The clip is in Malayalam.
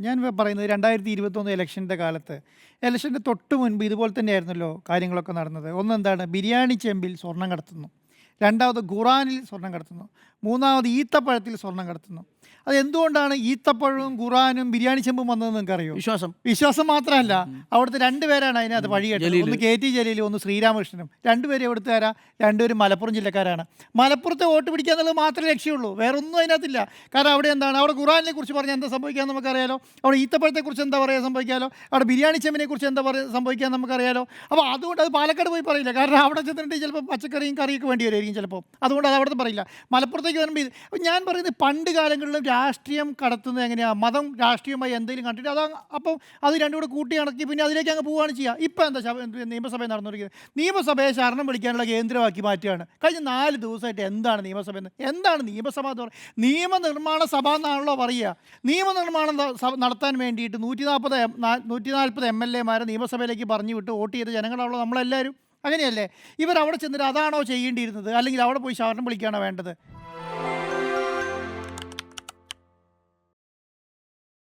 ഞാൻ പറയുന്നത് 2021 ഇലക്ഷൻ്റെ കാലത്ത്, ഇലക്ഷൻ്റെ തൊട്ട് മുൻപ് ഇതുപോലെ തന്നെയായിരുന്നല്ലോ കാര്യങ്ങളൊക്കെ നടന്നത്. ഒന്നെന്താണ്, ബിരിയാണി ചെമ്പിൽ സ്വർണം കടത്തുന്നു. രണ്ടാമത് ഖുറാനിൽ സ്വർണം കടത്തുന്നു. മൂന്നാമത് ഈത്തപ്പഴത്തിൽ സ്വർണം കടത്തുന്നു. അതെന്തുകൊണ്ടാണ് ഈത്തപ്പഴവും ഖുറാനും ബിരിയാണി ചെമ്പും വന്നതെന്ന് നിങ്ങൾക്കറിയോ? വിശ്വാസം മാത്രമല്ല, അവിടുത്തെ രണ്ടുപേരാണ് അതിനകത്ത് വഴികേട്ടത്. ഒന്ന് KT ജലീലും ഒന്ന് ശ്രീരാമകൃഷ്ണനും. രണ്ടുപേരും എവിടുത്തുകാരാ? രണ്ടുപേരും മലപ്പുറം ജില്ലക്കാരാണ്. മലപ്പുറത്തെ വോട്ട് പിടിക്കുക എന്നുള്ളത് മാത്രമേ ലക്ഷ്യമുള്ളൂ, വേറെ ഒന്നും അതിനകത്തില്ല. കാരണം അവിടെ എന്താണ്, അവിടെ ഖുറാനിനെ കുറിച്ച് പറഞ്ഞാൽ എന്താ സംഭവിക്കുക നമുക്കറിയാലോ, അവിടെ ഈത്തപ്പഴത്തെക്കുറിച്ച് എന്താ പറയുക സംഭവിക്കാമല്ലോ, അവിടെ ബിരിയാണി ചെമ്പിനെ കുറിച്ച് എന്താ പറയുക സംഭവിക്കുക നമുക്കറിയാലോ. അപ്പോൾ അതുകൊണ്ട് അത് പാലക്കാട് പോയി പറയില്ല, കാരണം അവിടെ ചെന്നിട്ട് ചിലപ്പോൾ പച്ചക്കറിയും കറിയൊക്കെ വേണ്ടി വരുമായിരിക്കും ചിലപ്പോൾ. അതുകൊണ്ട് അത് അവിടുത്തെ പറയില്ല. മലപ്പുറത്തേക്ക് വരുമ്പോൾ ഞാൻ പറയുന്നത് പണ്ട് കാലങ്ങളിലും രാഷ്ട്രീയം കടത്തുന്നത് എങ്ങനെയാണ്, മതം രാഷ്ട്രീയമായി എന്തെങ്കിലും കണ്ടിട്ട് അത് അപ്പം അത് രണ്ടും കൂടെ കൂട്ടി കണക്കി പിന്നെ അതിലേക്ക് അങ്ങ് പോവുകയാണ് ചെയ്യുക. ഇപ്പം എന്താ നിയമസഭയിൽ നടന്നുകൊണ്ടിരിക്കുന്നത്, നിയമസഭയെ ശരണം വിളിക്കാനുള്ള കേന്ദ്രമാക്കി മാറ്റുകയാണ്. കഴിഞ്ഞ 4 ദിവസമായിട്ട് എന്താണ് നിയമസഭ എന്ന്, എന്താണ് നിയമസഭ എന്ന് പറയുക? നിയമനിർമ്മാണ സഭ എന്നാണല്ലോ പറയുക. നിയമനിർമ്മാണം നടത്താൻ വേണ്ടിയിട്ട് 140 MLA-മാരെ നിയമസഭയിലേക്ക് പറഞ്ഞു വിട്ട് വോട്ട് ചെയ്ത ജനങ്ങളാണല്ലോ നമ്മളെല്ലാവരും. അങ്ങനെയല്ലേ? ഇവരവിടെ ചെന്നിട്ട് അതാണോ ചെയ്യേണ്ടിയിരുന്നത്, അല്ലെങ്കിൽ അവിടെ പോയി ശരണം വിളിക്കുകയാണോ വേണ്ടത്?